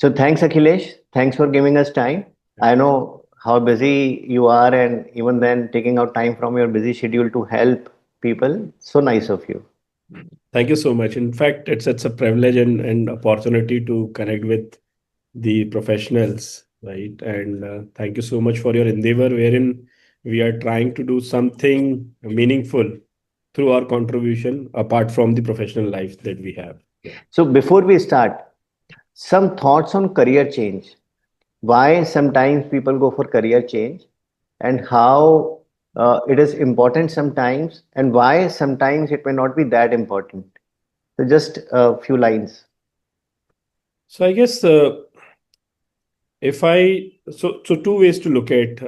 So thanks, Akhilesh. Thanks for giving us time. I know how busy you are, and even then, taking out time from your busy schedule to help people. So nice of you. Thank you so much. In fact, it's a privilege and opportunity to connect with the professionals, right? And thank you so much for your endeavor, wherein we are trying to do something meaningful through our contribution apart from the professional life that we have. Yeah. So before we start, some thoughts on career change. Why sometimes people go for career change, and how it is important sometimes, and why sometimes it may not be that important. So just a few lines. So I guess if I so two ways to look at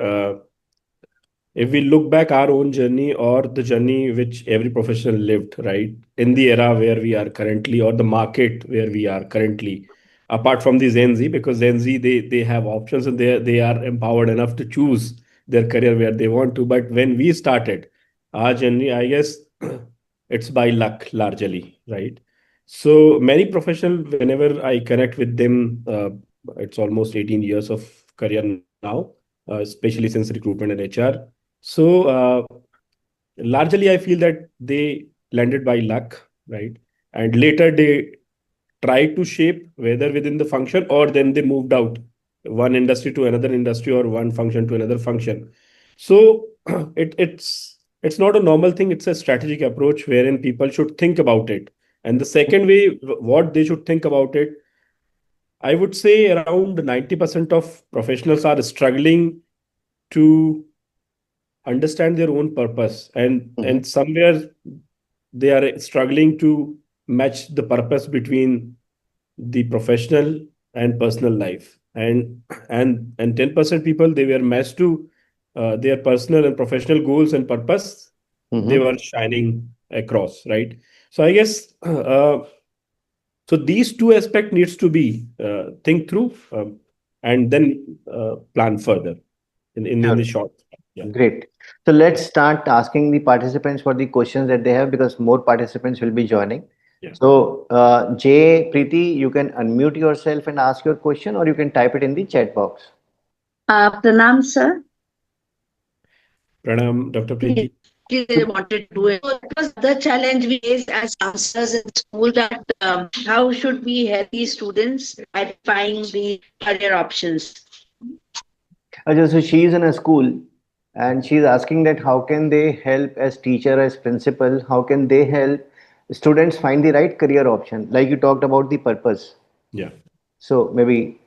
if we look back our own journey or the journey which every professional lived, right, in the era where we are currently or the market where we are currently, apart from the Gen Z, because Gen Z they have options and they are empowered enough to choose their career where they want to. But when we started our journey, I guess it's by luck largely, right? So many professional, whenever I connect with them, it's almost 18 years of career now, especially since recruitment and HR. So largely, I feel that they landed by luck, right? And later they tried to shape whether within the function or then they moved out one industry to another industry or one function to another function. So it's not a normal thing. It's a strategic approach wherein people should think about it. And the second way, what they should think about it, I would say around 90% of professionals are struggling to understand their own purpose, and Mhm. somewhere they are struggling to match the purpose between the professional and personal life, and 10% people they were matched to their personal and professional goals and purpose, they Mhm. were shining across, right? So I guess so these two aspect needs to be think through, and then plan further in the Sure. short. Yeah. Great. So let's start asking the participants for the questions that they have, because more participants will be joining. Yeah. So, Jay, Preeti, you can unmute yourself and ask your question, or you can type it in the chat box. Pranam, sir. Pranam, Dr. Preeti. They wanted to do it. So that was the other challenge we faced as counselors in school, that how should we help these students identifying the career options? Okay, so she is in a school, and she's asking that how can they help as teacher, as principal, how can they help students find the right career option? Like you talked about the purpose. Yeah. So maybe,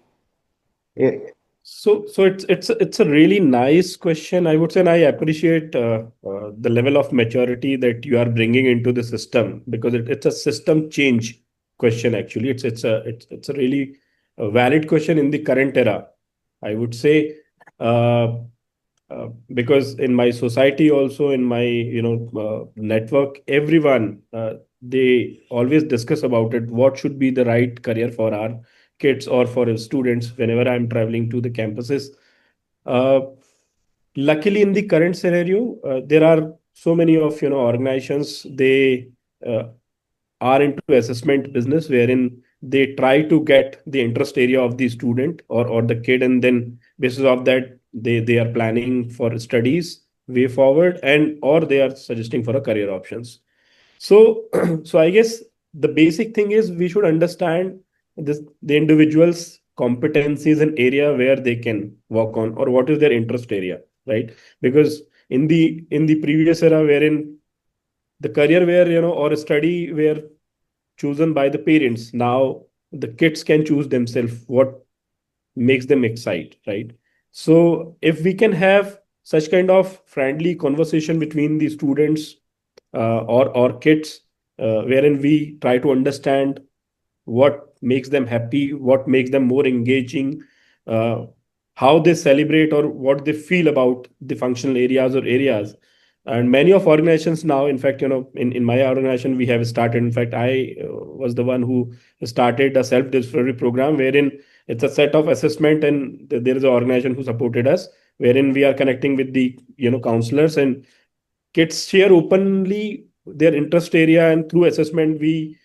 eh, So it's a really nice question, I would say, and I appreciate the level of maturity that you are bringing into the system, because it's a system change question. Actually, it's a really valid question in the current era, I would say, uh, because in my society, also in my network, everyone they always discuss about it. What should be the right career for our kids or for students whenever I'm traveling to the campuses. Uh, Luckily, in the current scenario, there are so many of organizations, they uh, are into assessment business, wherein they try to get the interest area of the student or the kid, and then basis of that they are planning for studies way forward, and or they are suggesting for a career options. So, so I guess the basic thing is we should understand the individual's competencies and area where they can work on, or what is their interest area, right? Because in the previous era, wherein the career where or a study where chosen by the parents, now the kids can choose themselves what makes them excite, right? So if we can have such kind of friendly conversation between the students or kids, wherein we try to understand what makes them happy, what makes them more engaging, uh, how they celebrate or what they feel about the functional areas or areas. And many of organizations now, in fact, in my organization, we have started. In fact, I was the one who started a self-discovery program wherein it's a set of assessment, and there is an organization who supported us, wherein we are connecting with the counselors, and kids share openly their interest area, and through assessment we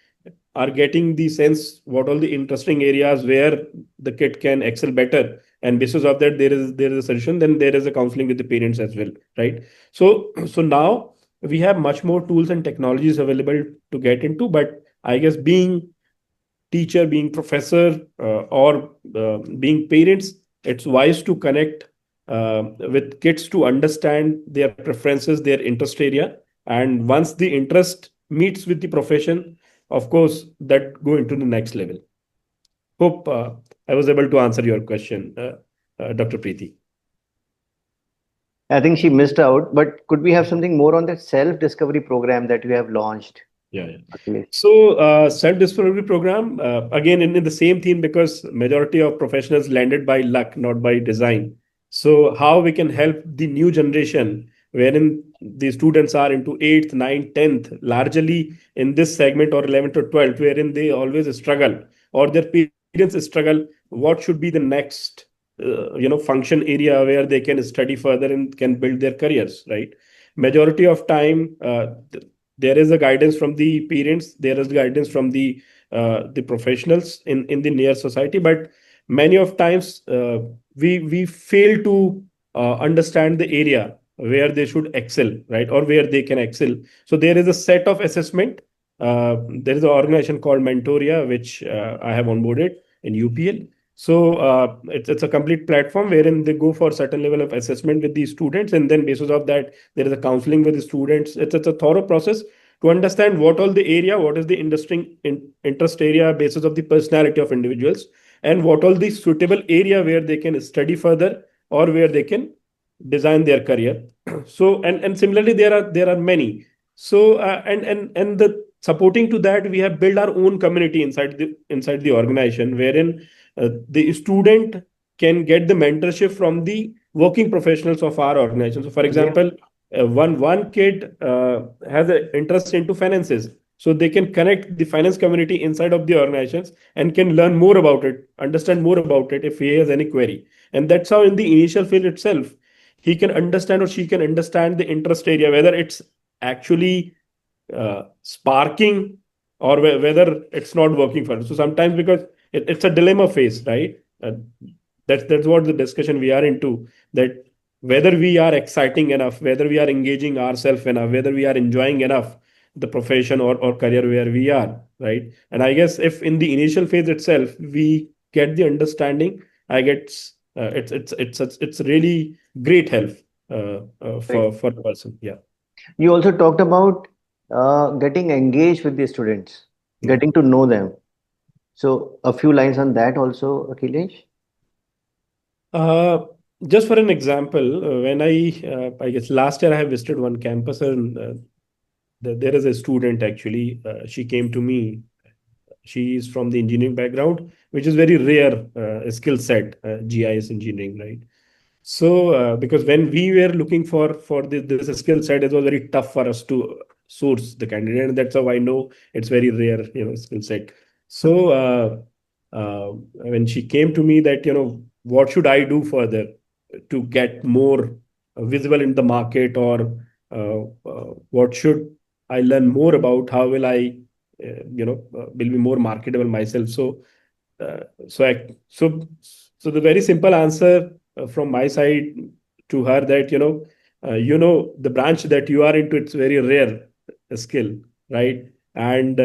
are getting the sense what all the interesting areas where the kid can excel better, and basis of that there is a solution, then there is a counseling with the parents as well, right? So now we have much more tools and technologies available to get into, but I guess being teacher, being professor, or being parents, it's wise to connect with kids to understand their preferences, their interest area. And once the interest meets with the profession, of course, that go into the next level. Hope I was able to answer your question, Dr. Preeti. I think she missed out, but could we have something more on that self-discovery program that you have launched, Yeah, yeah. Akhilesh? So, self-discovery program, again, in the same theme, because majority of professionals landed by luck, not by design. So, how we can help the new generation, wherein the students are into 8th, 9th, 10th, largely in this segment, or 11th or 12th, wherein they always struggle, or their parents struggle. What should be the next, function area where they can study further and can build their careers, right? Majority of time, there is a guidance from the parents, there is guidance from the professionals in the near society, but many of times we fail to understand the area where they should excel, right, or where they can excel. So there is a set of assessment. There is an organization called Mentoria, which I have onboarded in UPL. So it's a complete platform wherein they go for certain level of assessment with the students, and then basis of that there is a counseling with the students. It's a thorough process to understand what all the area, what is the industry interest area basis of the personality of individuals, and what all the suitable area where they can study further or where they can design their career. So and similarly there are many. So and the supporting to that, we have built our own community inside the organization, wherein the student can get the mentorship from the working professionals of our organization. So for Brilliant. example, one kid has an interest into finances, so they can connect the finance community inside of the organizations and can learn more about it, understand more about it if he has any query. And that's how in the initial phase itself he can understand, or she can understand, the interest area, whether it's actually sparking, or whether it's not working for it. So sometimes, because it's a dilemma phase, right? That's what the discussion we are into, that whether we are exciting enough, whether we are engaging ourselves enough, whether we are enjoying enough the profession or career where we are, right? And I guess if in the initial phase itself we get the understanding, I guess it's really great help Correct. for the person. Yeah. You also talked about getting engaged with the students, Yeah. getting to know them. So a few lines on that also, Akhilesh. Uh, just for an example, when I guess last year I have visited one campus, and there is a student actually. She came to me. She is from the engineering background, which is very rare skill set, GIS engineering, right? So, because when we were looking for this skill set, it was very tough for us to source the candidate, and that's how I know it's very rare, skill set. So, when she came to me that, what should I do further to get more visible in the market, or what should I learn more about? How will I, will be more marketable myself? So, uh, so I, so the very simple answer from my side to her, that the branch that you are into, it's very rare skill, right? And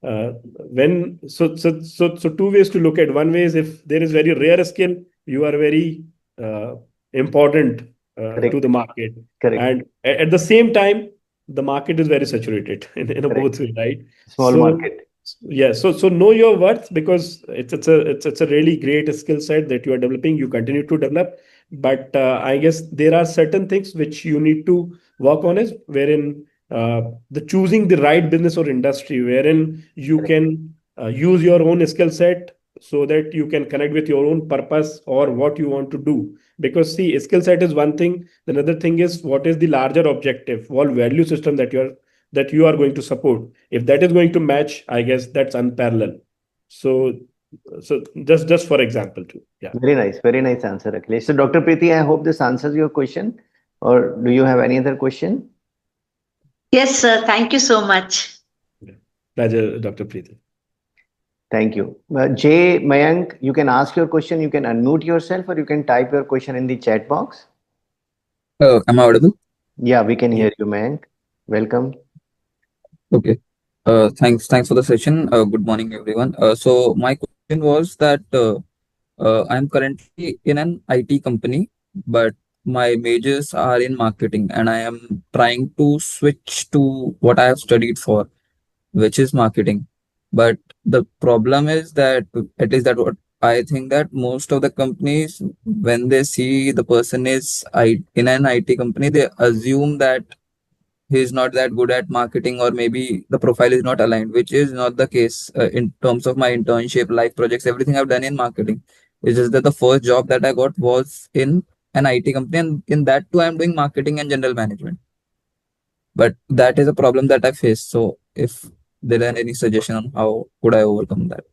when so two ways to look at. One way is, if there is very rare skill, you are very uh, important to Correct. the market, Correct. and at the same time the market is very saturated in a Correct. both way, right? Small So market. yeah, so know your worth, because it's a really great skill set that you are developing. You continue to develop, but I guess there are certain things which you need to work on, is wherein the choosing the right business or industry wherein you Correct. can use your own skill set, so that you can connect with your own purpose or what you want to do. Because see, skill set is one thing. The another thing is, what is the larger objective, what value system that you are going to support. If that is going to match, I guess that's unparalleled. So so just for example too. Yeah. Very nice answer, Akhilesh. So, Dr. Preeti, I hope this answers your question. Or do you have any other question? Yes, sir. Thank you so much. Yeah. Pleasure, Dr. Preeti. Thank you. Jay Mayank, you can ask your question, you can unmute yourself, or you can type your question in the chat box. Am I audible? Yeah, we can Yeah. hear you, Mayank. Welcome. Okay. Thanks for the session. Good morning, everyone. So my question was that I'm currently in an IT company, but my majors are in marketing, and I am trying to switch to what I have studied for, which is marketing. But the problem is that, at least that what I think, that most of the companies, when they see the person is in an IT company, they assume that he is not that good at marketing, or maybe the profile is not aligned, which is not the case. In terms of my internship, life projects, everything I've done in marketing. It's just that the first job that I got was in an IT company, and in that too I'm doing marketing and general management. But that is a problem that I face. So if there are any suggestion on how could I overcome that?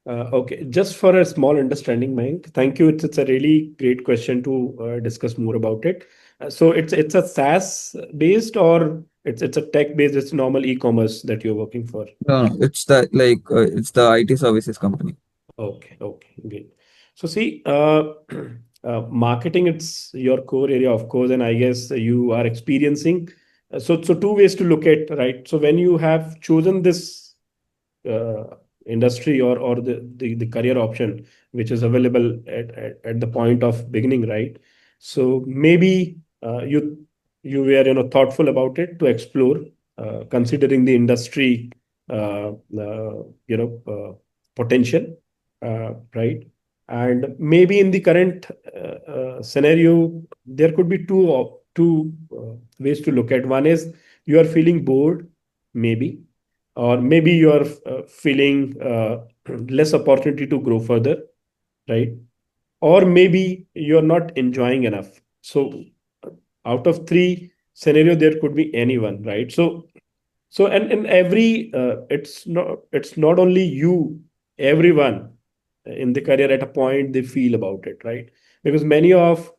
Okay, just for a small understanding, Mayank, thank you. It's a really great question to discuss more about it. So it's a SaaS based, or it's a tech based, it's normal e-commerce that you're working for? No, it's the IT services company. Okay, okay, great. So see, marketing, it's your core area, of course, and I guess you are experiencing. So two ways to look at, right? So when you have chosen this uh, industry, or the career option which is available at the point of beginning, right? So maybe you were, thoughtful about it to explore, considering the industry, uh, uh, you know uh, potential, right? And maybe in the current scenario, there could be two ways to look at. One is you are feeling bored, maybe, or maybe you are feeling less opportunity to grow further, right? Or maybe you're not enjoying enough. So out of three scenario, there could be anyone, right? So and every it's not only you, everyone in the career at a point they feel about it, right? Because many of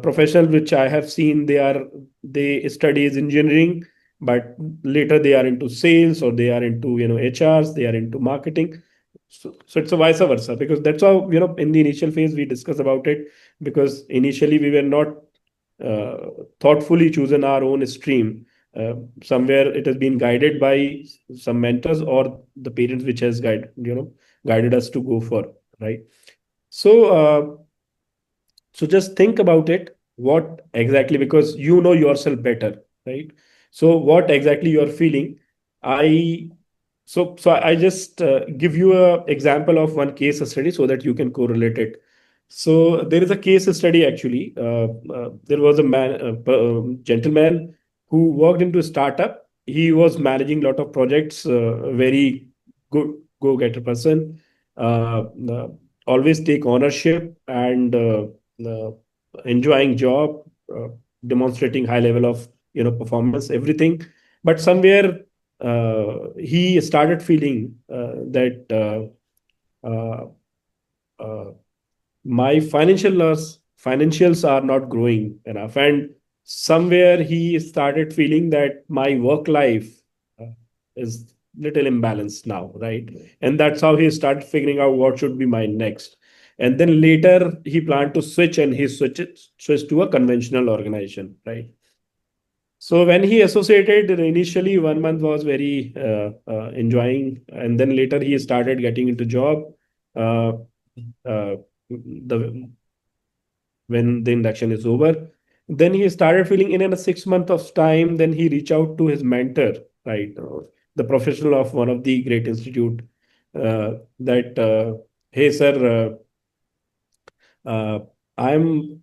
professionals which I have seen, they study as engineering, but later they are into sales, or they are into HRs, they are into marketing. So it's a vice versa, because that's how, in the initial phase we discuss about it, because initially we were not thoughtfully chosen our own stream. Somewhere it has been guided by some mentors or the parents which has guided us to go for, right? So uh, so just think about it, what exactly, because you know yourself better, right? So what exactly you're feeling. I so so i just give you a example of one case study so that you can correlate it. So there is a case study actually. There was a gentleman who worked into a startup. He was managing a lot of projects, very good go-getter person, uh, always take ownership, and uh, enjoying job, uh, demonstrating high level of performance, everything. But somewhere he started feeling that uh, uh, my financials are not growing enough, and somewhere he started feeling that my work life uh, is little imbalanced now, right? And that's how he started figuring out what should be my next. And then later he planned to switch, and he switched to a conventional organization, right? So when he associated, initially 1 month was very enjoying, and then later he started getting into job. uh, the when the induction is over, then he started feeling, in a 6 month of time, then he reached out to his mentor, right? The professional of one of the great institute, that hey sir, uh, I'm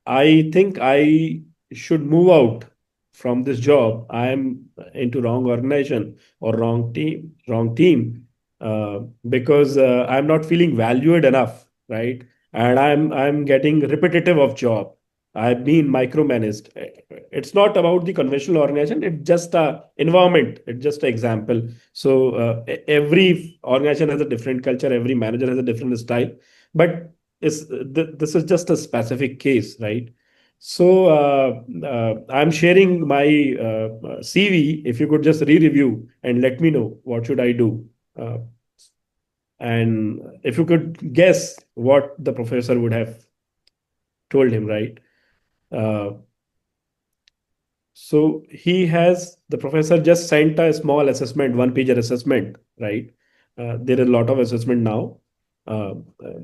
I think I should move out from this job. I'm into wrong organization or wrong team, because I'm not feeling valued enough, right? And I'm getting repetitive of job. I've been micromanaged. It's not about the conventional organization. It's just a environment. It's just an example. So every organization has a different culture. Every manager has a different style. But this is just a specific case, right? So I'm sharing my CV. If you could just re-review and let me know what should I do. Uh, And if you could guess what the professor would have told him, right? Uh, So the professor just sent a small assessment, one pager assessment, right? There are a lot of assessment now. Uh, uh,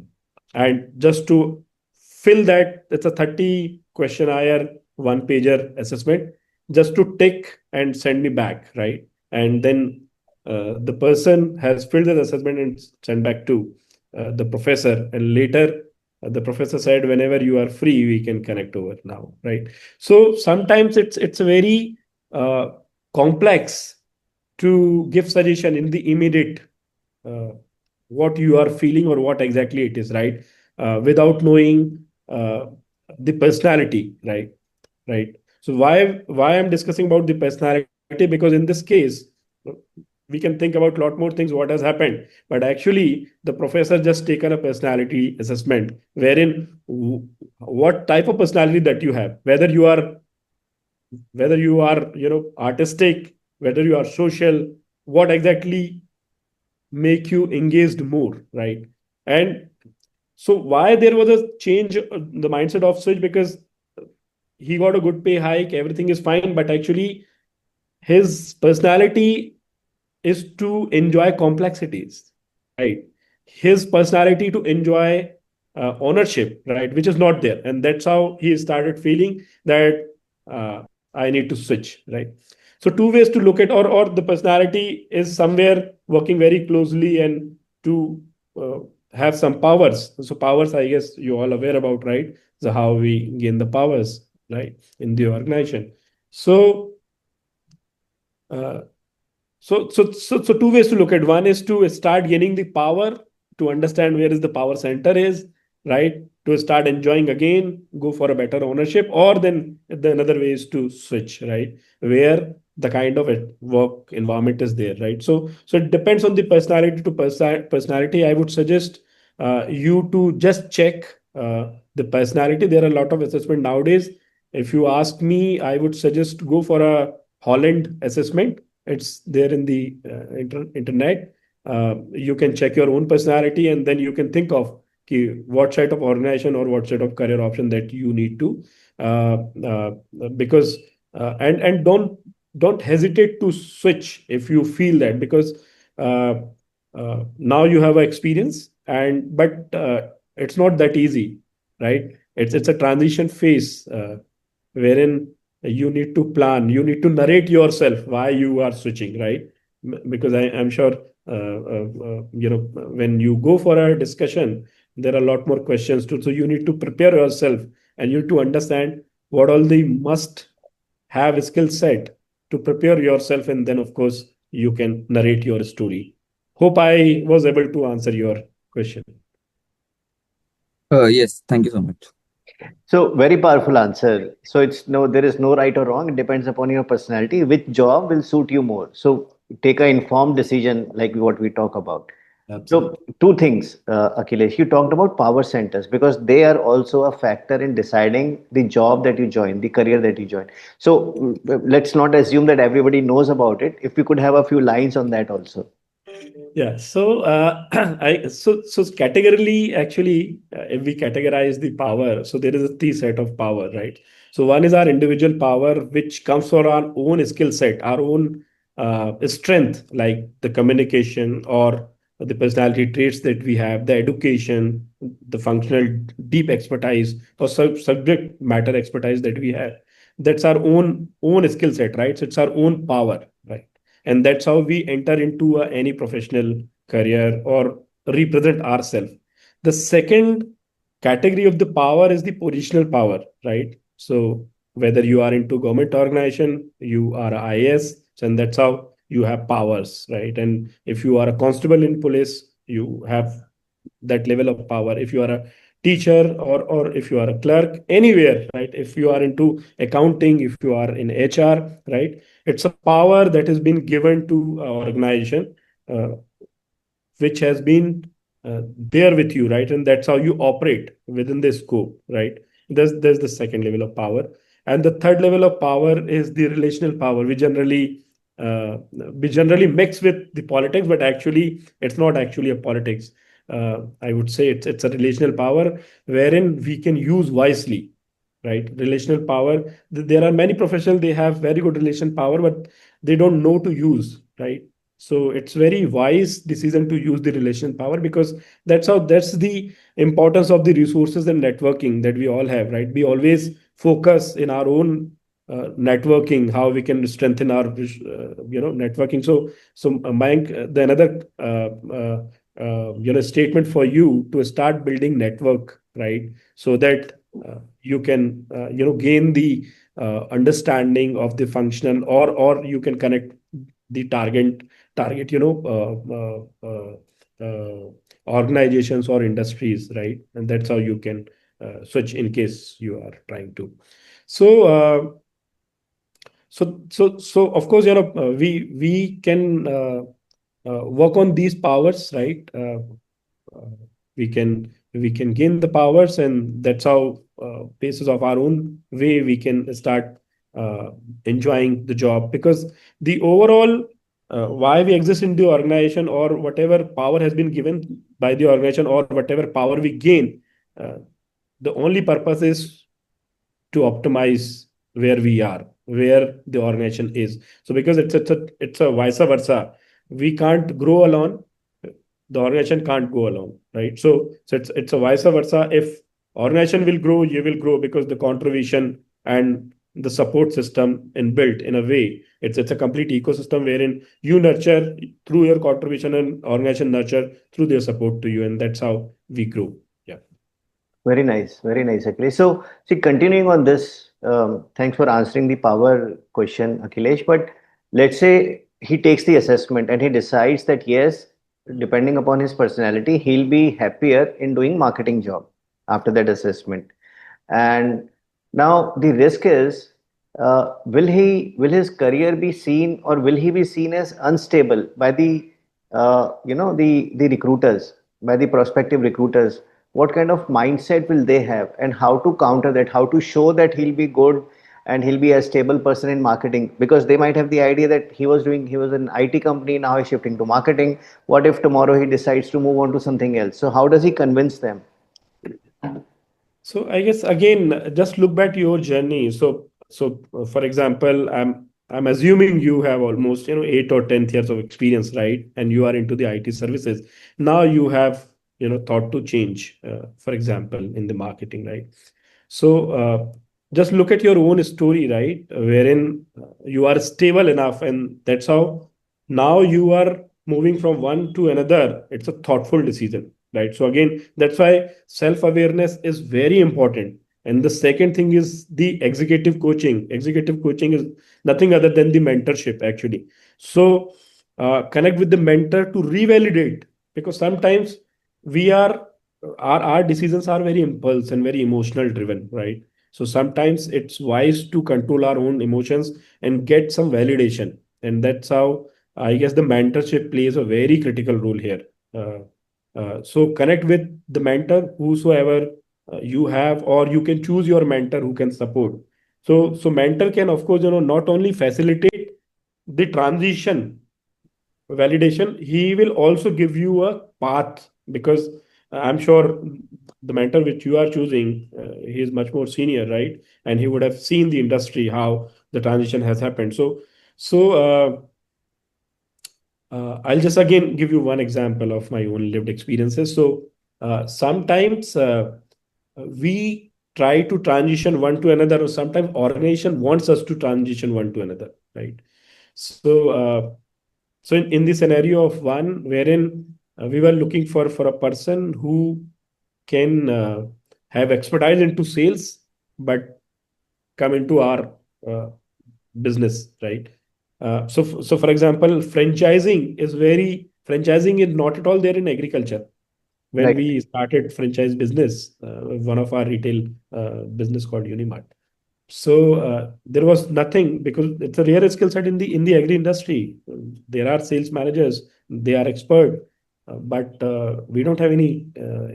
and just to fill that, it's a 30 questionnaire, one pager assessment, just to tick and send me back, right? And then the person has filled the assessment and sent back to the professor. And later, the professor said, whenever you are free, we can connect over now, right? So sometimes it's a very uh, complex to give suggestion in the immediate uh, what you are feeling or what exactly it is, right? Without knowing the personality, right? So why I'm discussing about the personality, because in this case we can think about a lot more things what has happened, but actually the professor just taken a personality assessment wherein what type of personality that you have, whether you are artistic, whether you are social, what exactly make you engaged more, right? And so why there was a change, the mindset of switch, because he got a good pay hike, everything is fine, but actually his personality is to enjoy complexities, right? His personality to enjoy ownership, right, which is not there, and that's how he started feeling that I need to switch, right? So two ways to look at, or the personality is somewhere working very closely and to uh, have some powers. So powers, I guess you all aware about, right? So how we gain the powers, right, in the organization. So uh, so two ways to look at. One is to start gaining the power, to understand where is the power center is, right? To start enjoying again, go for a better ownership, or then the another way is to switch, right? Where the kind of work environment is there, right? So it depends on the personality to personality. I would suggest you to just check the personality. There are a lot of assessment nowadays. If you ask me, I would suggest go for a Holland assessment. It's there in the internet. You can check your own personality, and then you can think of what sort of organization or what sort of career option that you need to uh, uh, because and don't hesitate to switch if you feel that, because uh, now you have experience, and but it's not that easy, right? It's a transition phase wherein you need to plan, you need to narrate yourself why you are switching, right? Because I'm sure when you go for a discussion, there are a lot more questions too, so you need to prepare yourself, and you need to understand what all the must have skill set to prepare yourself, and then of course you can narrate your story. Hope I was able to answer your question. Yes, thank you so much. So very powerful answer. So it's no, there is no right or wrong. It depends upon your personality. Which job will suit you more? So take an informed decision, like what we talk about. So Absolutely. two things, Akhilesh. You talked about power centers because they are also a factor in deciding the job that you join, the career that you join. So let's not assume that everybody knows about it. If we could have a few lines on that also. Yeah. So, so categorically, actually, if we categorize the power, so there is a three set of power, right? So one is our individual power, which comes from our own skill set, our own strength, like the communication or the personality traits that we have, the education, the functional deep expertise or subject matter expertise that we have. That's our own skill set, right? So it's our own power, right? And that's how we enter into any professional career or represent ourselves. The second category of the power is the positional power, right? So whether you are into government organization, you are a IAS, and that's how you have powers, right? And if you are a constable in police, you have that level of power. If you are a teacher, or if you are a clerk anywhere, right? If you are into accounting, if you are in HR, right? It's a power that has been given to an organization, uh, which has been there with you, right? And that's how you operate within the scope, right? There's the second level of power. And the third level of power is the relational power. We generally uh, we generally mix with the politics, but actually it's not actually a politics. I would say it's a relational power wherein we can use wisely, right? Relational power. There are many professionals, they have very good relation power, but they don't know to use, right? So it's very wise decision to use the relation power, because that's the importance of the resources and networking that we all have, right? We always focus in our own networking, how we can strengthen our networking. So Mayank, the another statement for you to start building network, right? So that you can gain the understanding of the functional, or you can connect the target organizations or industries, right? And that's how you can switch in case you are trying to. So uh, so so so of course, we can work on these powers, right? We can gain the powers, and that's how, basis of our own way, we can start uh, enjoying the job, because the overall why we exist in the organization, or whatever power has been given by the organization, or whatever power we gain, uh, the only purpose is to optimize where we are, where the organization is. So because it's a vice versa, we can't grow alone, the organization can't go alone, right? So it's a vice versa. If organization will grow, you will grow, because the contribution and the support system inbuilt in a way, it's a complete ecosystem wherein you nurture through your contribution, and organization nurture through their support to you, and that's how we grow. Yeah. Very nice, Akhilesh. So, see, continuing on this, thanks for answering the power question, Akhilesh. But let's say he takes the assessment and he decides that yes, depending upon his personality, he'll be happier in doing marketing job after that assessment. And now the risk is, will his career be seen, or will he be seen as unstable by the the recruiters, by the prospective recruiters? What kind of mindset will they have, and how to counter that? How to show that he'll be good and he'll be a stable person in marketing? Because they might have the idea that he was an IT company, now he's shifting to marketing. What if tomorrow he decides to move on to something else? So how does he convince them? So I guess again, just look back to your journey. So for example, I'm assuming you have almost 8 or 10 years of experience, right? And you are into the IT services. Now you have thought to change, for example, in the marketing, right? So just look at your own story, right? Wherein you are stable enough, and that's how now you are moving from one to another. It's a thoughtful decision, right? So again, that's why self-awareness is very important. And the second thing is the executive coaching. Executive coaching is nothing other than the mentorship, actually. So connect with the mentor to revalidate, because sometimes we are our decisions are very impulse and very emotional driven, right? So sometimes it's wise to control our own emotions and get some validation, and that's how I guess the mentorship plays a very critical role here. uh, so connect with the mentor whosoever you have, or you can choose your mentor who can support. So mentor can, of course, not only facilitate the transition validation, he will also give you a path, because I'm sure the mentor which you are choosing, he is much more senior, right? And he would have seen the industry, how the transition has happened. So I'll just again give you one example of my own lived experiences. So sometimes we try to transition one to another, or sometimes organization wants us to transition one to another, right? So in the scenario of one wherein we were looking for a person who can have expertise into sales, but come into our uh, business, right? So for example, franchising is not at all there in agriculture. When Right. we started franchise business, one of our retail business called Unimart. So there was nothing, because it's a rare skill set in the agri industry. There are sales managers, they are expert, but we don't have any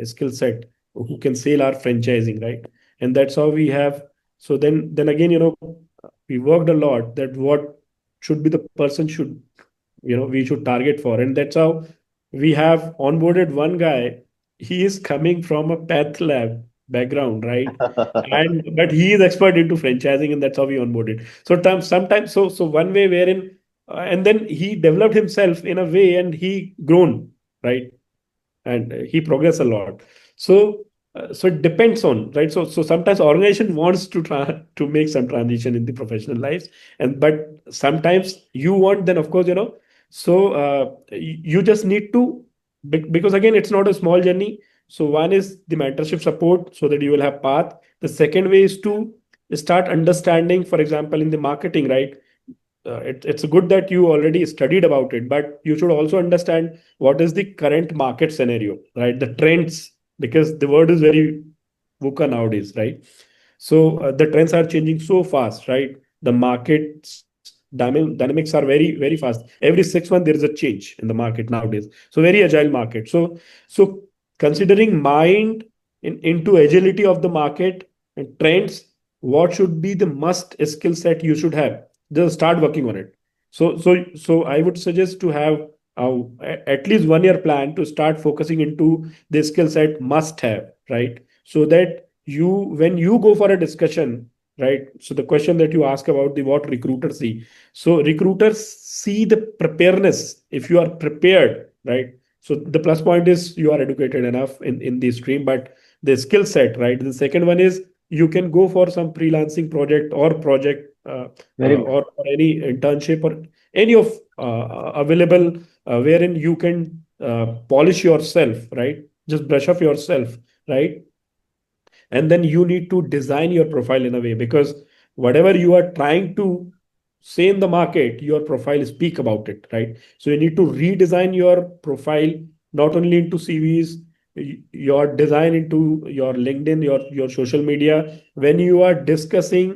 skill set who can sell our franchising, right? And that's how we have. So then again, we worked a lot that what should be the person should we should target for. And that's how we have onboarded one guy. He is coming from a path lab background, right? And but he is expert into franchising, and that's how we onboarded. So sometimes, so one way wherein, and then he developed himself in a way, and he grown, right? And he progressed a lot. So it depends on, right? So sometimes organization wants to try to make some transition in the professional lives, and but sometimes you want, then of course, so you just need to, because again it's not a small journey. So one is the mentorship support, so that you will have path. The second way is to start understanding, for example, in the marketing, right? It's good that you already studied about it, but you should also understand what is the current market scenario, right? The trends, because the world is very VUCA nowadays, right? So the trends are changing so fast, right? The markets dynamics are very, very fast. Every 6 months there is a change in the market nowadays. So very agile market. So considering mind into agility of the market and trends, what should be the must skill set you should have? Just start working on it. So I would suggest to have at least 1 year plan to start focusing into the skill set must have, right? So that you, when you go for a discussion, right? So the question that you ask about the what recruiters see. So recruiters see the preparedness, if you are prepared, right? So the plus point is you are educated enough in the stream, but the skill set, right? The second one is you can go for some freelancing project or project, Very good. or any internship or any of available, wherein you can polish yourself, right? Just brush up yourself, right? And then you need to design your profile in a way, because whatever you are trying to say in the market, your profile speak about it, right? So you need to redesign your profile, not only into CVs, your design into your LinkedIn, your social media. When you are discussing,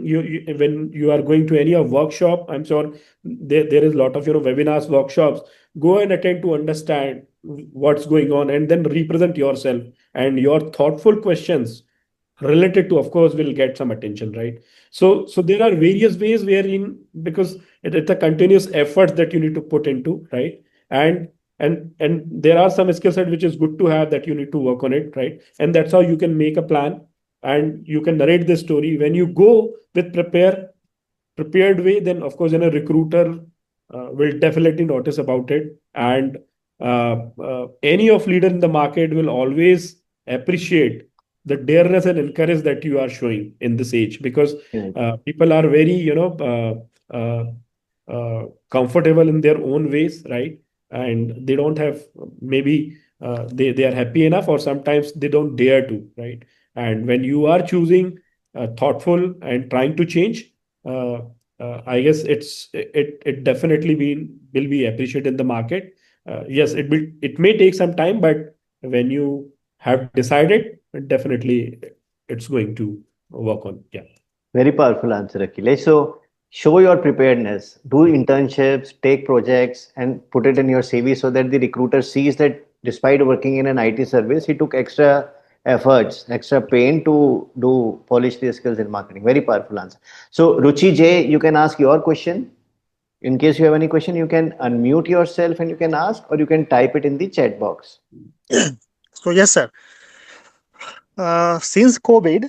when you are going to any of workshop, I'm sure there is a lot of webinars, workshops. Go and attend to understand what's going on, and then represent yourself, and your thoughtful questions related to, of course, will get some attention, right? So there are various ways wherein, because it's a continuous effort that you need to put into, right? And and and there are some skill set which is good to have, that you need to work on it, right? And that's how you can make a plan, and you can narrate the story. When you go with prepared way, then of course, recruiter will definitely notice about it. And any of leader in the market will always appreciate the dareness and encourage that you are showing in this age, because Yeah. people are very comfortable in their own ways, right? And they don't have, maybe they are happy enough, or sometimes they don't dare to, right? And when you are choosing thoughtful and trying to change, uh, I guess it definitely will be appreciated in the market. Yes, it may take some time, but when you have decided, definitely it's going to work on. Yeah. Very powerful answer, Akhilesh. So show your preparedness, do internships, take projects, and put it in your CV so that the recruiter sees that despite working in an IT service, he took extra efforts, extra pain to do polish the skills in marketing. Very powerful answer. So Ruchi J, you can ask your question. In case you have any question, you can unmute yourself and you can ask, or you can type it in the chat box. So yes, sir. Since COVID,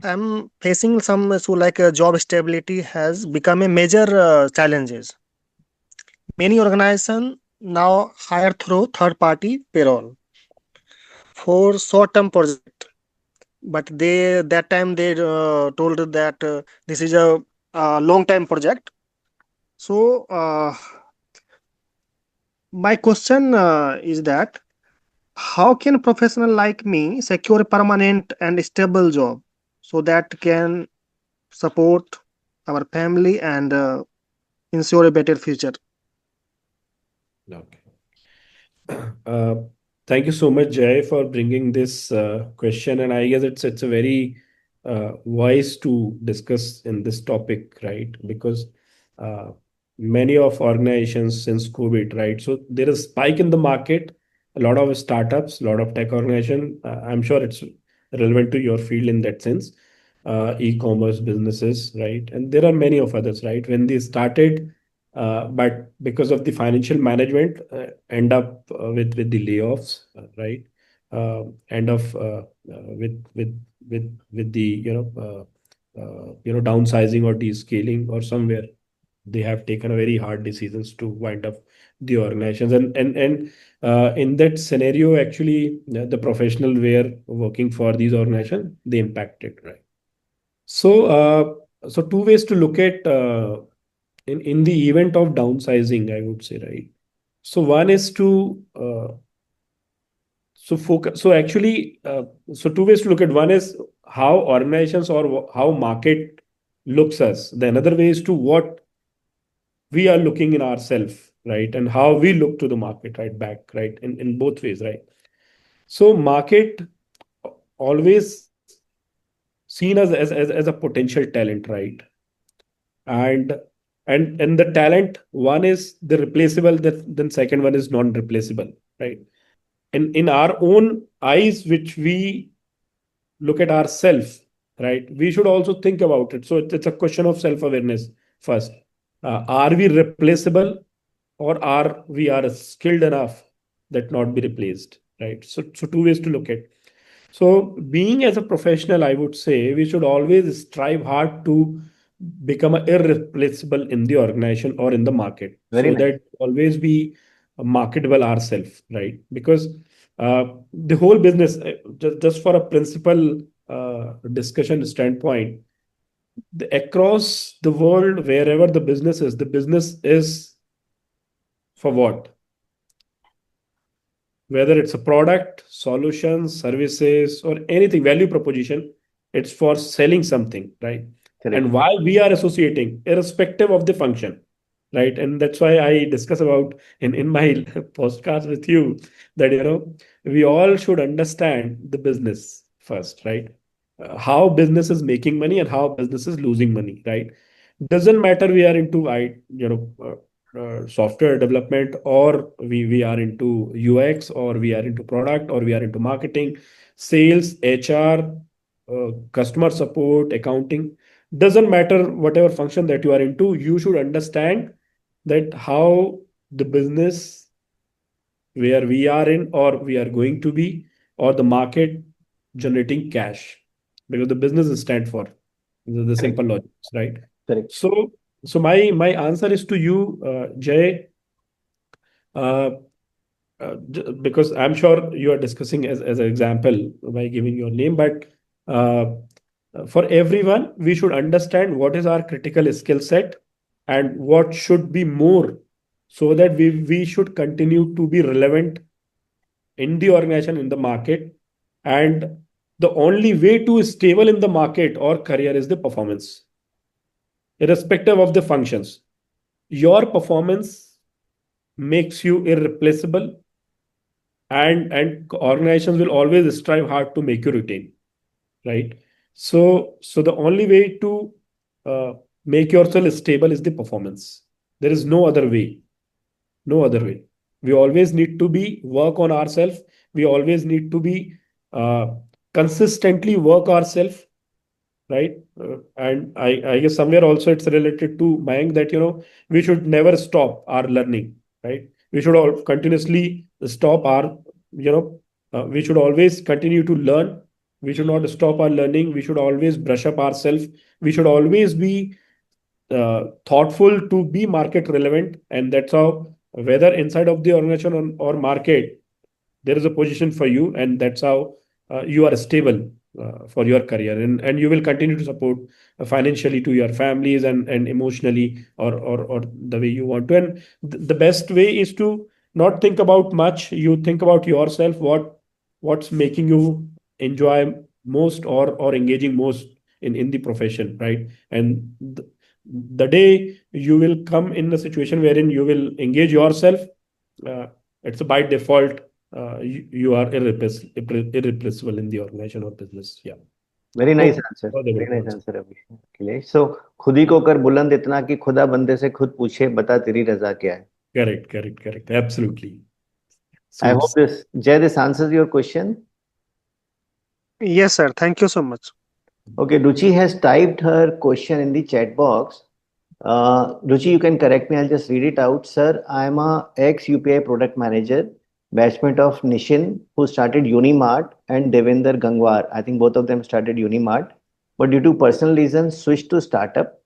I'm facing some issue like job stability has become a major challenges. Many organizations now hire through third-party payroll for short-term project, but they that time they told that this is a long-time project. So my question is that how can a professional like me secure a permanent and stable job so that can support our family and ensure a better future? Okay. Uh, Thank you so much, Jay, for bringing this question. And I guess it's a very wise to discuss in this topic, right? Because uh, many of organizations since COVID, right? So there is spike in the market, a lot of startups, a lot of tech organization. I'm sure it's relevant to your field in that sense. E-commerce businesses, right? And there are many of others, right? When they started, but because of the financial management, end up with the layoffs, right? End up with the downsizing or descaling, or somewhere they have taken a very hard decisions to wind up the organizations. And in that scenario, actually, the professional were working for these organizations, they impacted, right? So two ways to look at, in the event of downsizing, I would say, right? So one is to so focus. So actually, so two ways to look at. One is how organizations or how market looks us. The another way is to what we are looking in ourselves, right? And how we look to the market, right? Back, right? In both ways, right? So market always seen as a potential talent, right? and and the talent, one is the replaceable, that then second one is non-replaceable, right? In our own eyes, which we look at ourselves, right, we should also think about it. So it's a question of self-awareness first. Are we replaceable, or are we are skilled enough that not be replaced, right? So two ways to look at. So, being as a professional, I would say we should always strive hard to become irreplaceable in the organization or in the market, Very so nice. that always be marketable ourselves, right? Because the whole business, just for a principal discussion standpoint, across the world, wherever the business is for what? Whether it's a product, solutions, services, or anything, value proposition, it's for selling something, right? Correct. And why we are associating, irrespective of the function, right? And that's why I discuss about in my postcards with you that we all should understand the business first, right? How business is making money and how business is losing money, right? Doesn't matter we are into software development, or we are into UX, or we are into product, or we are into marketing, sales, HR, customer support, accounting. Doesn't matter whatever function that you are into, you should understand that how the business where we are in, or we are going to be, or the market generating cash, because the business is stand for the Correct. simple logics, right? Correct. So my answer is to you, Jay, uh, because I'm sure you are discussing as an example by giving your name, but uh, for everyone, we should understand what is our critical skill set and what should be more, so that we should continue to be relevant in the organization, in the market. And the only way to stable in the market or career is the performance, irrespective of the functions. Your performance makes you irreplaceable, and organizations will always strive hard to make you retain, right? So the only way to uh, make yourself stable is the performance. There is no other way. No other way. We always need to be work on ourselves. We always need to be uh, consistently work ourselves, right? And I guess somewhere also it's related to Mayank, that we should never stop our learning, right? We should all continuously stop our, we should always continue to learn. We should not stop our learning. We should always brush up ourselves. We should always be thoughtful to be market relevant, and that's how, whether inside of the organization or market, there is a position for you, and that's how you are stable for your career, and you will continue to support financially to your families, and emotionally, or the way you want to. And the best way is to not think about much. You think about yourself, what's making you enjoy most, or engaging most in the profession, right? And the day you will come in a situation wherein you will engage yourself, uh, it's by default, you are irreplaceable in the organization or business. Yeah. Very nice Hope answer, was able very to nice answer. Answer Akhilesh. So खुद ही को कर बुलंद इतना कि खुदा बंदे से खुद पूछे बता तेरी रजा क्या है. Correct, correct, correct. Absolutely. I hope Suits. this answers your question. Yes, sir. Thank you so much. Okay, Ruchi has typed her question in the chat box. Ruchi, you can correct me. I'll just read it out. Sir, I'm a ex-UPI product manager, batchmate of Nishin, who started Unimart, and Devinder Gangwar. I think both of them started Unimart, but due to personal reasons, switched to startup,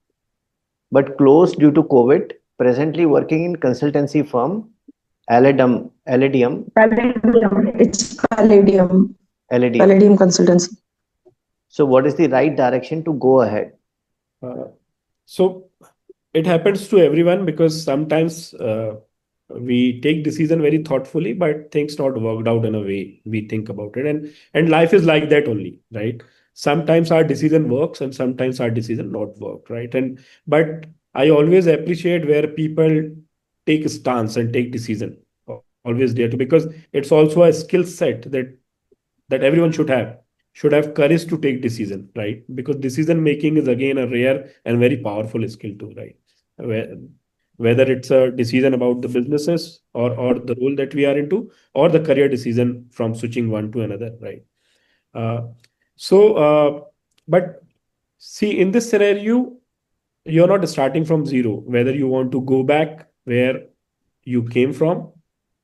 but closed due to COVID. Presently working in consultancy firm, Aladium, Palladium. It's Palladium. Aladium. Palladium Consultancy. So, what is the right direction to go ahead? Uh, so it happens to everyone because sometimes we take decision very thoughtfully, but things not worked out in a way we think about it, and life is like that only, right? Sometimes our decision works and sometimes our decision not work, right? And but I always appreciate where people take a stance and take decision, always there to, because it's also a skill set that everyone should have courage to take decision, right? Because decision making is again a rare and very powerful skill too, right? Where, whether it's a decision about the businesses or the role that we are into, or the career decision from switching one to another, right? uh, but see, in this scenario, you're not starting from zero, whether you want to go back where you came from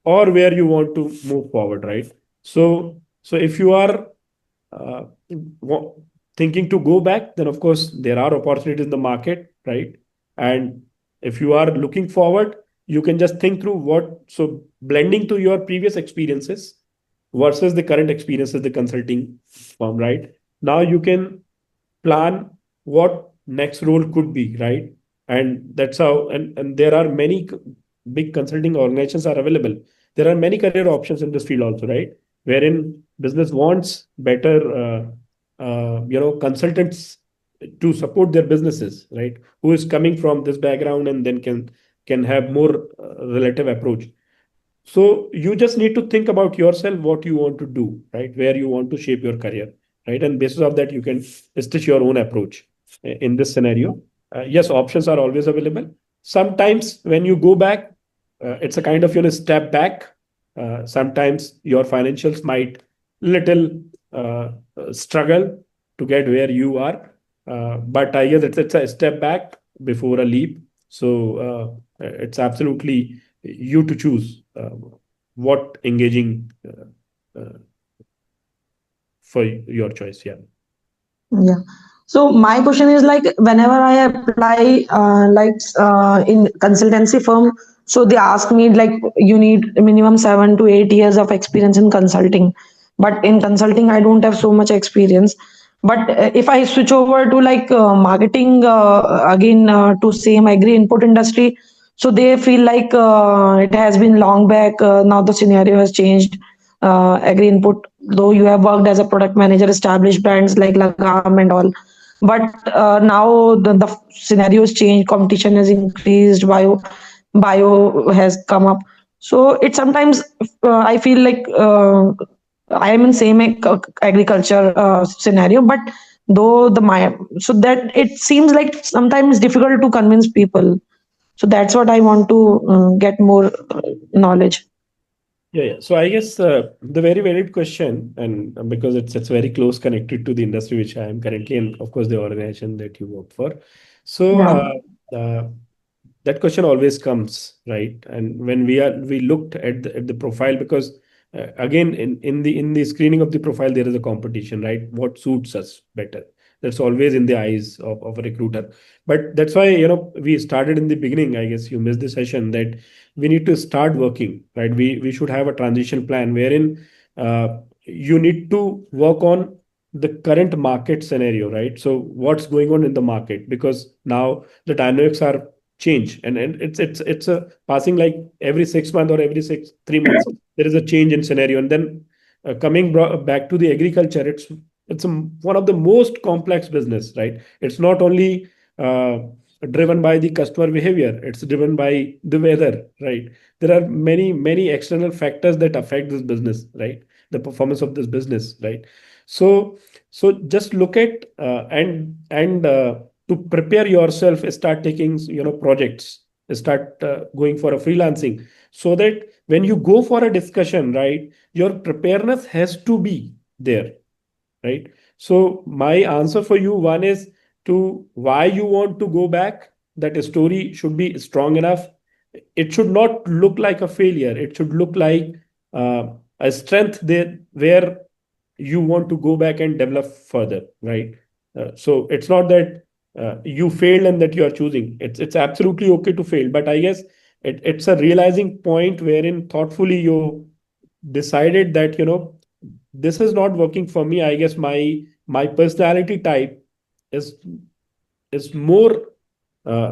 or where you want to move forward, right? So if you are uh, wa- thinking to go back, then of course there are opportunities in the market, right? And if you are looking forward, you can just think through what, so blending to your previous experiences versus the current experiences, the consulting firm, right? Now you can plan what next role could be, right? And that's how, and there are many big consulting organizations are available. There are many career options in this field also, right? Wherein business wants better consultants to support their businesses, right? Who is coming from this background and then can have more relative approach. So you just need to think about yourself, what you want to do, right? Where you want to shape your career, right? And basis of that, you can stitch your own approach in this scenario. Yes, options are always available. Sometimes when you go back, it's a kind of step back. Sometimes your financials might little struggle to get where you are, but I guess it's a step back before a leap. So it's absolutely you to choose what engaging for your choice. Yeah. Yeah. So my question is like whenever I apply in consultancy firm, so they ask me like you need minimum 7 to 8 years of experience in consulting. But in consulting, I don't have so much experience. But if I switch over to like marketing again to same agri input industry, so they feel like it has been long back. Now the scenario has changed. Agri input, though you have worked as a product manager, established brands like Lagam and all, but now the scenario has changed. Competition has increased. Bio has come up. So it sometimes I feel like I am in same agriculture scenario, but though the my so that it seems like sometimes difficult to convince people. So that's what I want to get more knowledge. Yeah. So I guess the very valid question, and because it's very close connected to the industry which I am currently, and of course the organization that you work for. So Yeah. that question always comes, right? And when we looked at the profile, because again in the screening of the profile there is a competition, right? What suits us better? That's always in the eyes of a recruiter. But that's why we started in the beginning. I guess you missed the session that we need to start working, right? We should have a transition plan wherein you need to work on the current market scenario, right? So what's going on in the market, because now the dynamics are change, and it's a passing like every 6 months or every 3 months there is a change in scenario. And then coming back to the agriculture, one of the most complex business, right? It's not only driven by the customer behavior, it's driven by the weather, right? There are many external factors that affect this business, right? The performance of this business, right? So so just look at and to prepare yourself, start taking projects, start going for a freelancing, so that when you go for a discussion, right, your preparedness has to be there, right? So my answer for you, one is to why you want to go back, that story should be strong enough. It should not look like a failure. It should look like a strength there where you want to go back and develop further, right? So it's not that you failed and that you are choosing. It's absolutely okay to fail, but I guess it's a realizing point wherein thoughtfully you decided that this is not working for me. I guess my personality type is more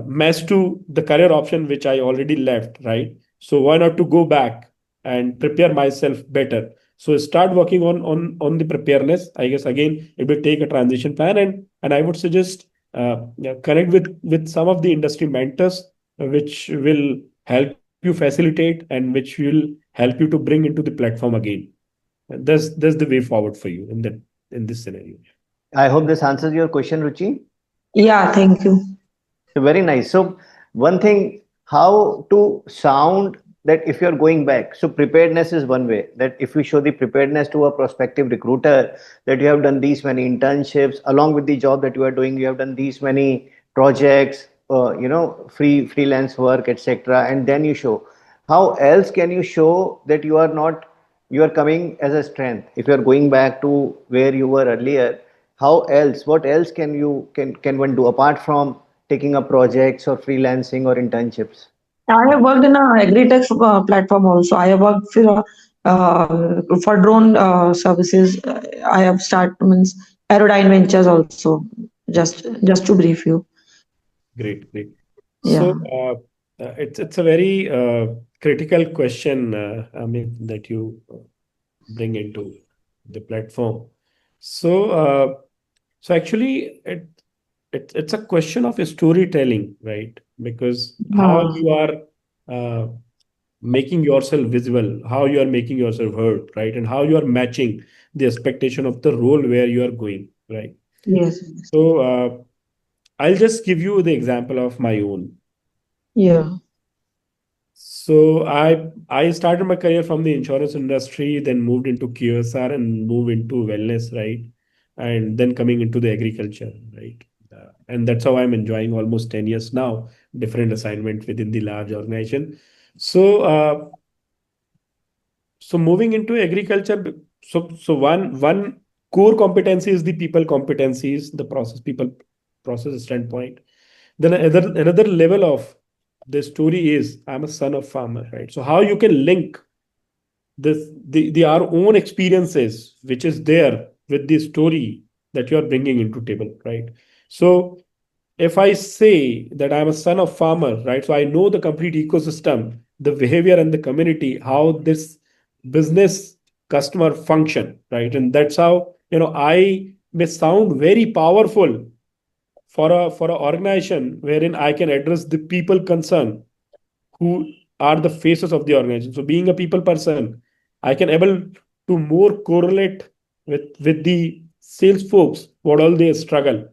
matched to the career option which I already left, right? So why not to go back and prepare myself better? So start working on the preparedness. I guess again it will take a transition plan, and I would suggest yeah, connect with some of the industry mentors, which will help you facilitate and which will help you to bring into the platform again. That's the way forward for you in this scenario. I hope this answers your question, Ruchi. Yeah, thank you. So very nice. So one thing, how to sound that if you're going back. So preparedness is one way that if you show the preparedness to a prospective recruiter that you have done these many internships along with the job that you are doing, you have done these many projects, freelance work, etc. And then you show. How else can you show that you are not you are coming as a strength if you are going back to where you were earlier? How else? What else can one do apart from taking up projects or freelancing or internships? I have worked in a agri-tech platform also. I have worked for drone services. I have started means Aerodyne Ventures also. Just to brief you. Great, great. Yeah. So it's a very critical question, Amit, that you bring into the platform. So actually, it's a question of storytelling, right? Because how Uh, you are uh, making yourself visible, how you are making yourself heard, right, and how you are matching the expectation of the role where you are going, right? yes. So I'll just give you the example of my own. Yeah. So I started my career from the insurance industry, then moved into QSR and moved into wellness, right? And then coming into the agriculture, right? And that's how I'm enjoying almost 10 years now, different assignment within the large organization. So moving into agriculture, so one core competency is the people competencies, the process people process standpoint. Then another level of the story is I'm a son of farmer, right? So how you can link the our own experiences, which is there with the story that you are bringing into table, right? So if I say that I'm a son of farmer, right? So I know the complete ecosystem, the behavior and the community, how this business customer function, right? And that's how I may sound very powerful for a organization wherein I can address the people concern who are the faces of the organization. So being a people person, I can able to more correlate with the sales folks, what all they struggle,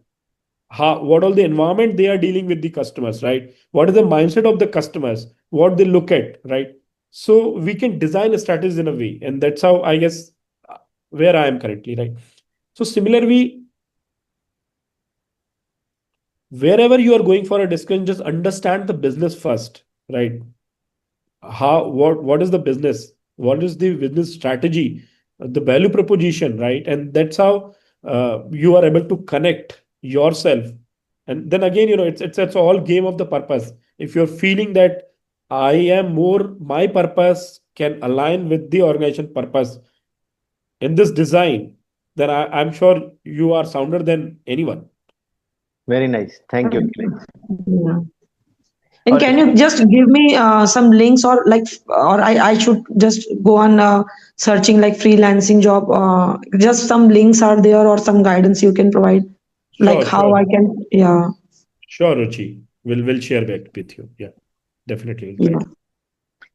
how what all the environment they are dealing with the customers, right? What is the mindset of the customers, what they look at, right? So we can design a strategy in a way, and that's how I guess where I am currently, right? So similarly, wherever you are going for a discussion, just understand the business first, right? How what is the business, what is the business strategy, the value proposition, right? And that's how you are able to connect yourself. And then again, it's all game of the purpose. If you're feeling that I am more my purpose can align with the organization purpose in this design, then I'm sure you are sounder than anyone. Very nice. Thank you, Akhilesh. Yeah. All And right. can you just give me some links or I should just go on searching like freelancing job? Just some links are there or some guidance you can provide, like Sure, how sure, I can, yeah, sure, Ruchi. We'll share back with you. Yeah, definitely will yeah. guide.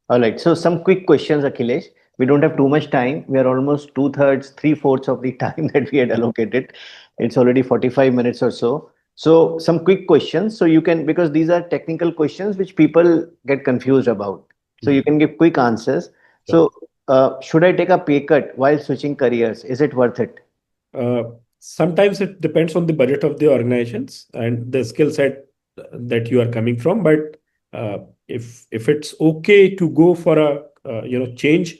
All right. So some quick questions, Akhilesh. We don't have too much time. We are almost two-thirds, three-fourths of the time that we had allocated. It's already 45 minutes or so. So some quick questions. So you can, because these are technical questions which people get confused about. So you Mhm. can give quick answers. Sure. So should I take a pay cut while switching careers? Is it worth it? Uh, Sometimes it depends on the budget of the organizations and the skill set that you are coming from. But if it's okay to go for a change,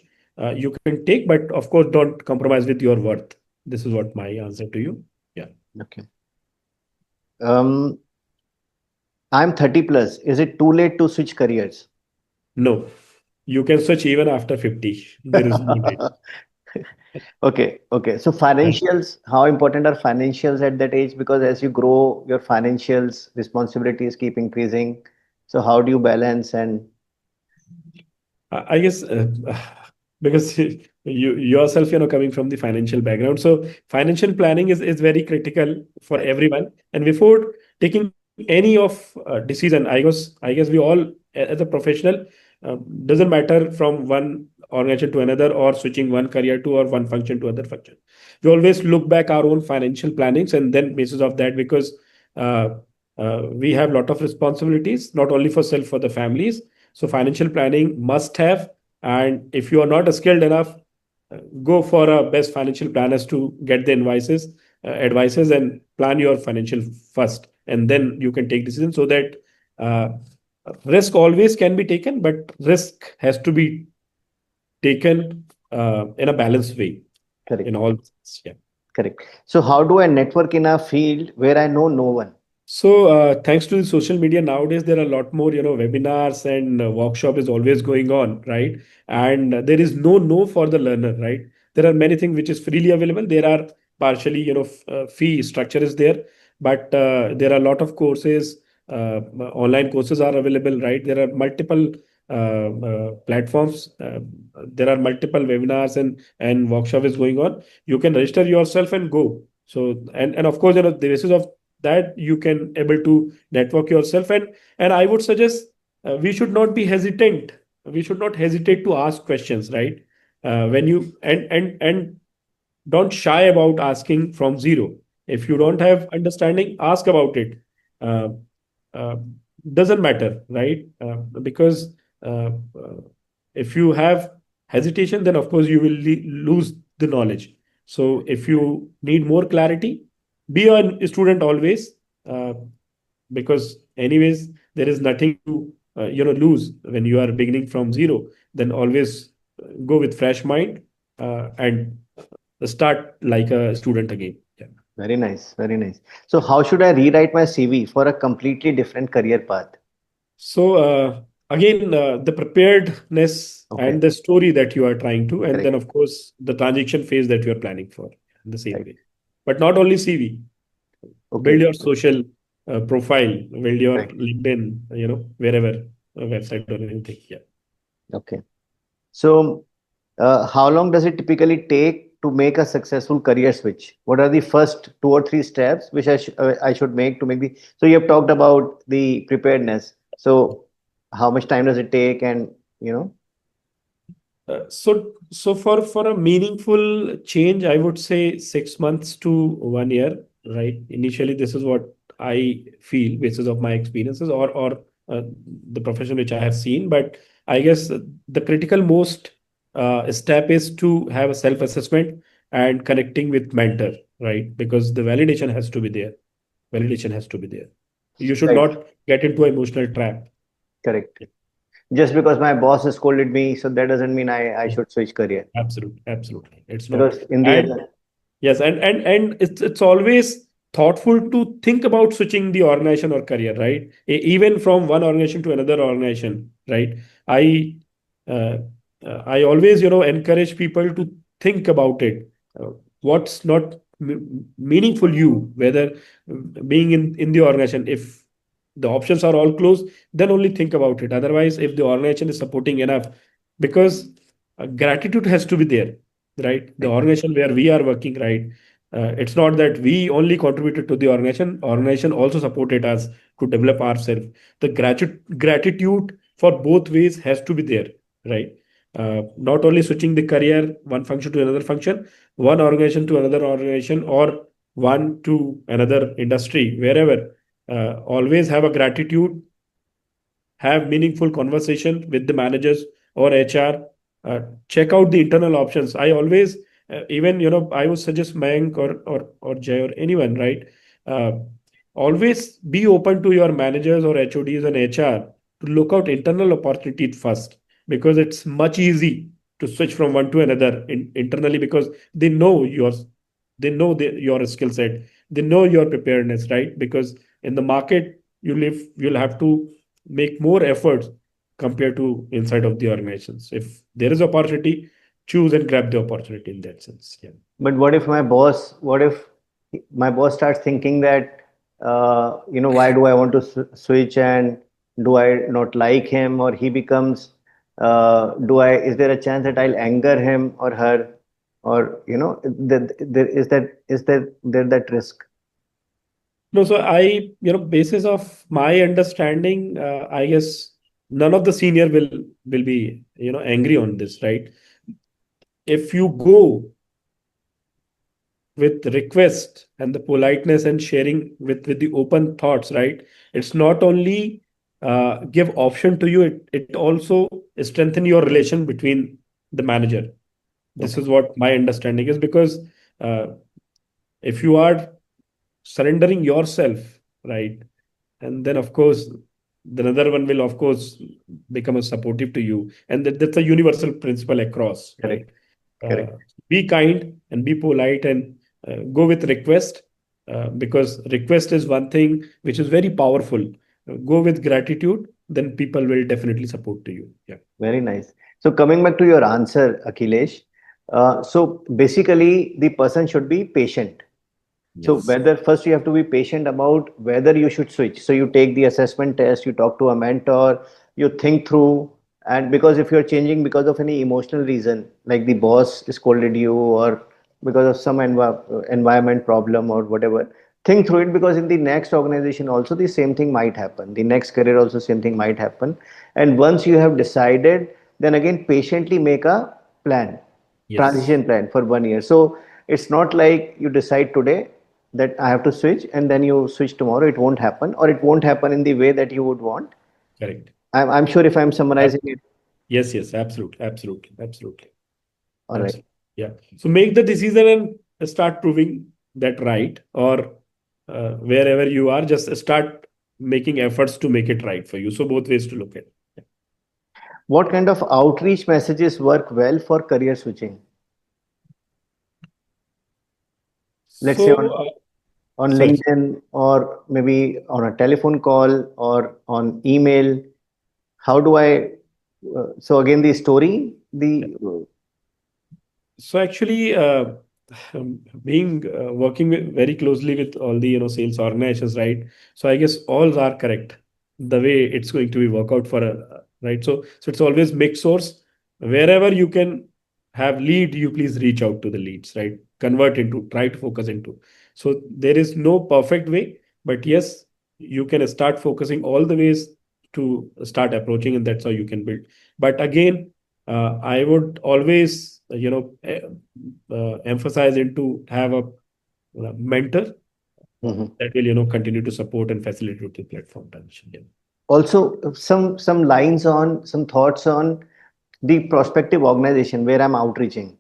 you can take, but of course don't compromise with your worth. This is what my answer to you. Yeah. Okay. Um, I'm 30 plus. Is it too late to switch careers? No, you can switch even after 50. There is no date. Okay, okay. So financials, how important are financials at that age? Because as you grow, your financials responsibilities keep increasing. So how do you balance and I guess because you yourself, coming from the financial background, so financial planning is very critical for right, everyone. And before taking any of decision, I guess we all, as a professional, doesn't matter from one organization to another, or switching one career to, or one function to other function. We always look back our own financial plannings, and then basis of that, because uh, we have lot of responsibilities, not only for self, for the families. So financial planning must have, and if you are not skilled enough, go for a best financial planners to get the advices, and plan your financial first, and then you can take decisions, so that uh, risk always can be taken, but risk has to be taken in a balanced way in correct, all. Yeah. correct. So how do I network in a field where I know no one? So, thanks to the social media nowadays, there are a lot more, webinars and workshop is always going on, right? And there is no for the learner, right? There are many things which is freely available. There are partially, fee structure is there, but there are a lot of courses, online courses are available, right? There are multiple platforms. There are multiple webinars and workshop is going on. You can register yourself and go. So, and of course, the basis of that, you can able to network yourself. And I would suggest, we should not be hesitant, we should not hesitate to ask questions, right? When you and don't shy about asking from zero. If you don't have understanding, ask about it. uh, uh, doesn't matter, right? Because uh, uh, if you have hesitation, then of course you will lose the knowledge. So if you need more clarity, be a student always, uh, because anyways there is nothing to lose when you are beginning from zero. Then always go with fresh mind, and start like a student again. Yeah. Very nice, very nice. So how should I rewrite my CV for a completely different career path? So again, the preparedness Okay, and the story that you are trying to, and then correct, of course the transition phase that you are planning for, in the same right, way. But not only CV, build okay, your social profile, build your right, LinkedIn, wherever, website or anything. Yeah. okay. So how long does it typically take to make a successful career switch? What are the first 2 or 3 steps which I should make to make the? So you have talked about the preparedness. So how much time does it take, and you know, So for a meaningful change, I would say 6 months to 1 year, right? Initially, this is what I feel basis of my experiences, or the profession which I have seen. But I guess the critical most step is to have a self-assessment and connecting with mentor, right? Because the validation has to be there. Validation has to be there. You should right, not get into an emotional trap. correct. Just because my boss has scolded me, so that doesn't mean I should switch career. Absolutely, absolutely. It's not. Because in the And other, yes, and it's always thoughtful to think about switching the organization or career, right? Even from one organization to another organization, right? I uh, I always, encourage people to think about it. Uh, what's not meaningful you, whether being in the organization. If the options are all closed, then only think about it. Otherwise, if the organization is supporting enough, because gratitude has to be there, right? The right, organization where we are working, right? It's not that we only contributed to the organization also supported us to develop ourselves. The gratitude for both ways has to be there, right? Not only switching the career, one function to another function, one organization to another organization, or one to another industry, wherever. Always have a gratitude, have meaningful conversation with the managers or HR. Check out the internal options. I always, even I would suggest Mayank or Jay or anyone, right? Uh, always be open to your managers or HODs and HR to look out internal opportunities first, because it's much easy to switch from one to another internally, because they know your skill set, they know your preparedness, right? Because in the market you'll have to make more efforts compared to inside of the organizations. If there is opportunity, choose and grab the opportunity in that sense. Yeah. But what if my boss starts thinking that, why do I want to switch, and do I not like him, or he becomes, is there a chance that I'll anger him or her, or, there that risk? No, so basis of my understanding, I guess none of the senior will be, angry on this, right? If you go with request and the politeness and sharing with the open thoughts, right? It's not only give option to you, it also strengthen your relation between the manager. This Okay. is what my understanding is, because uh, if you are surrendering yourself, right, and then of course the other one will of course become a supportive to you, and that's a universal principle across, right? Correct. uh, Correct. be kind and be polite, and go with request, because request is one thing which is very powerful. Go with gratitude, then people will definitely support to you. Yeah. Very nice. So coming back to your answer, Akhilesh, so basically the person should be patient. So Yes. whether first you have to be patient about whether you should switch. So you take the assessment test, you talk to a mentor, you think through, and because if you're changing because of any emotional reason, like the boss scolded you, or because of some environment problem or whatever, think through it, because in the next organization also the same thing might happen. The next career also same thing might happen. And once you have decided, then again patiently make a plan, Yes. transition plan for 1 year. So it's not like you decide today that I have to switch and then you switch tomorrow. It won't happen, or it won't happen in the way that you would want. Correct. I'm sure if I'm Ab- summarizing it. yes, yes, absolutely, absolutely, absolutely. All right. Absolutely. Yeah. So make the decision and start proving that right, or wherever you are, just start making efforts to make it right for you. So both ways to look at it. What kind of outreach messages work well for career switching? Let's say So, on sorry. LinkedIn, or maybe on a telephone call, or on email. How do I? So again, the story, the So actually, being working very closely with all the sales organizations, right? So I guess all are correct the way it's going to be work out for a right. So it's always mixed source. Wherever you can have lead, you please reach out to the leads, right? Convert into, try to focus into. So there is no perfect way, but yes, you can start focusing all the ways to start approaching, and that's how you can build. But again, I would always, emphasize into have a mentor Mhm. that will, continue to support and facilitate the platform transition. Yeah. Also some lines on, some thoughts on the prospective organization where I'm outreaching.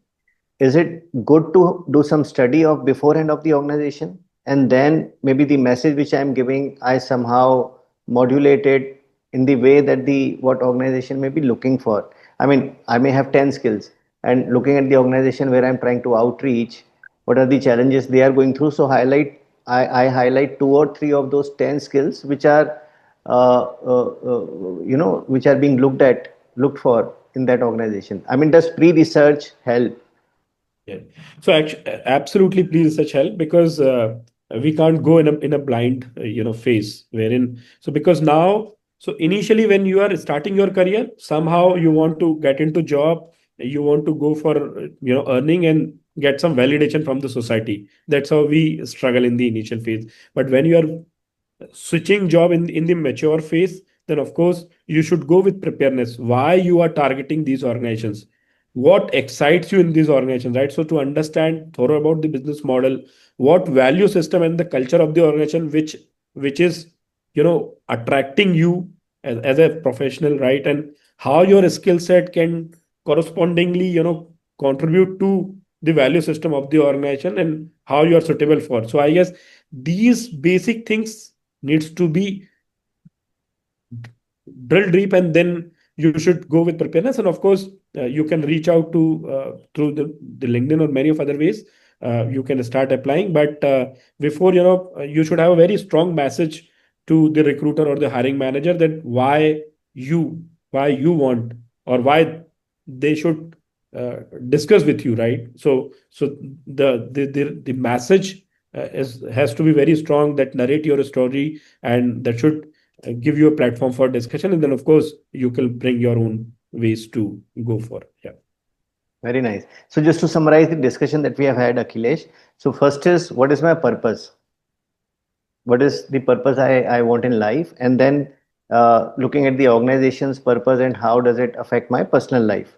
Is it good to do some study of beforehand of the organization, and then maybe the message which I'm giving, I somehow modulate it in the way that the what organization may be looking for? I mean, I may have 10 skills, and looking at the organization where I'm trying to outreach, what are the challenges they are going through? So I highlight two or three of those 10 skills which are which are being looked for in that organization. I mean, does pre-research help? Yeah. So actually, absolutely, please such help, because we can't go in a blind phase wherein, so because now, so initially when you are starting your career, somehow you want to get into job, you want to go for earning and get some validation from the society. That's how we struggle in the initial phase. But when you are switching job in the mature phase, then of course you should go with preparedness. Why you are targeting these organizations? What excites you in these organizations, right? So to understand thorough about the business model, what value system and the culture of the organization which is attracting you as a professional, right? And how your skill set can correspondingly contribute to the value system of the organization and how you are suitable for. So I guess these basic things needs to be drill deep, and then you should go with preparedness. And of course, you can reach out to through the LinkedIn or many of other ways. You can start applying, but before, you should have a very strong message to the recruiter or the hiring manager that you why you want, or why they should discuss with you, right? So the message has to be very strong, that narrate your story, and that should give you a platform for discussion. And then of course you can bring your own ways to go for. Yeah. Very nice. So just to summarize the discussion that we have had, Akhilesh. So first is, what is my purpose? What is the purpose I want in life? And then looking at the organization's purpose and how does it affect my personal life?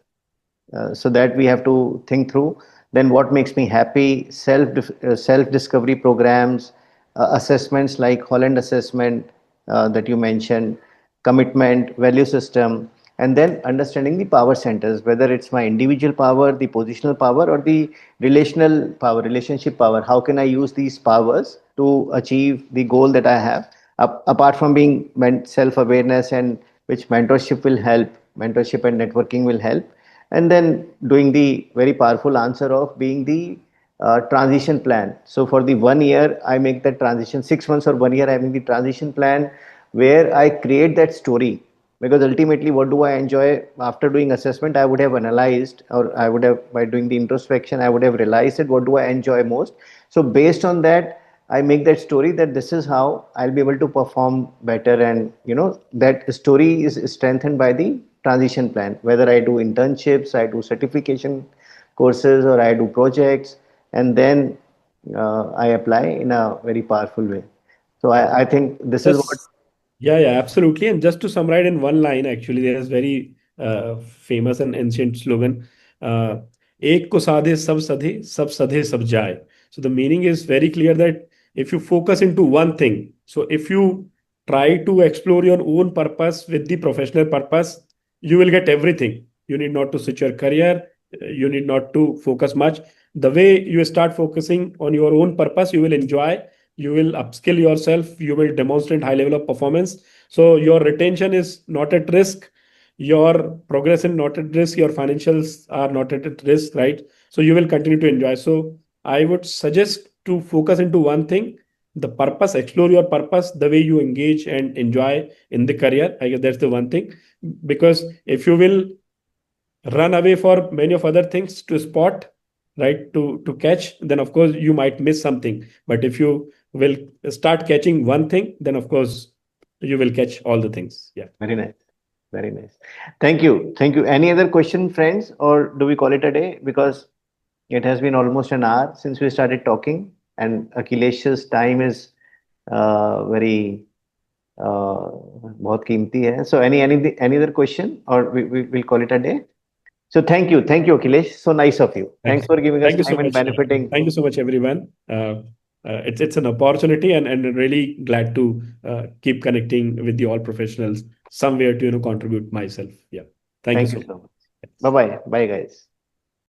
So that we have to think through. Then what makes me happy? Self discovery programs, assessments like Holland assessment that you mentioned, commitment, value system, and then understanding the power centers, whether it's my individual power, the positional power, or the relational power, relationship power. How can I use these powers to achieve the goal that I have? Apart from being self awareness, and which mentorship will help, mentorship and networking will help, and then doing the very powerful answer of being the transition plan. So for the 1 year, I make that transition. 6 months or 1 year, I make the transition plan where I create that story. Because ultimately, what do I enjoy after doing assessment? I would have analyzed, or I would have, by doing the introspection, I would have realized that what do I enjoy most. So based on that, I make that story that this is how I'll be able to perform better. And that story is strengthened by the transition plan. Whether I do internships, I do certification courses, or I do projects, and then I apply in a very powerful way. So I think this is what. Yes. Yeah, absolutely. And just to summarize in one line, actually, there's very famous and ancient slogan, uh, एक को साधे सब सधे सब जाए. So the meaning is very clear that if you focus into one thing, so if you try to explore your own purpose with the professional purpose, you will get everything. You need not to switch your career. You need not to focus much. The way you start focusing on your own purpose, you will enjoy, you will upskill yourself, you will demonstrate high level of performance. So your retention is not at risk, your progress is not at risk, your financials are not at risk, right? So you will continue to enjoy. So I would suggest to focus into one thing, the purpose, explore your purpose, the way you engage and enjoy in the career. I guess that's the one thing. Because if you will run away for many of other things to spot, right, to catch, then of course you might miss something. But if you will start catching one thing, then of course you will catch all the things. Yeah. Very nice. Very nice. Thank you. Thank you. Any other question, friends, or do we call it a day? Because it has been almost an hour since we started talking, and Akhilesh's time is very बहुत कीमती है. So any other question, or we will call it a day? So thank you, Akhilesh. So nice of you. Thanks for giving us Thank you so time and much. benefiting. Thank you so much, everyone. It's an opportunity, and really glad to keep connecting with the all professionals somewhere to contribute myself. Yeah. Thank you Thank so you much. so much. Bye bye. Bye, guys.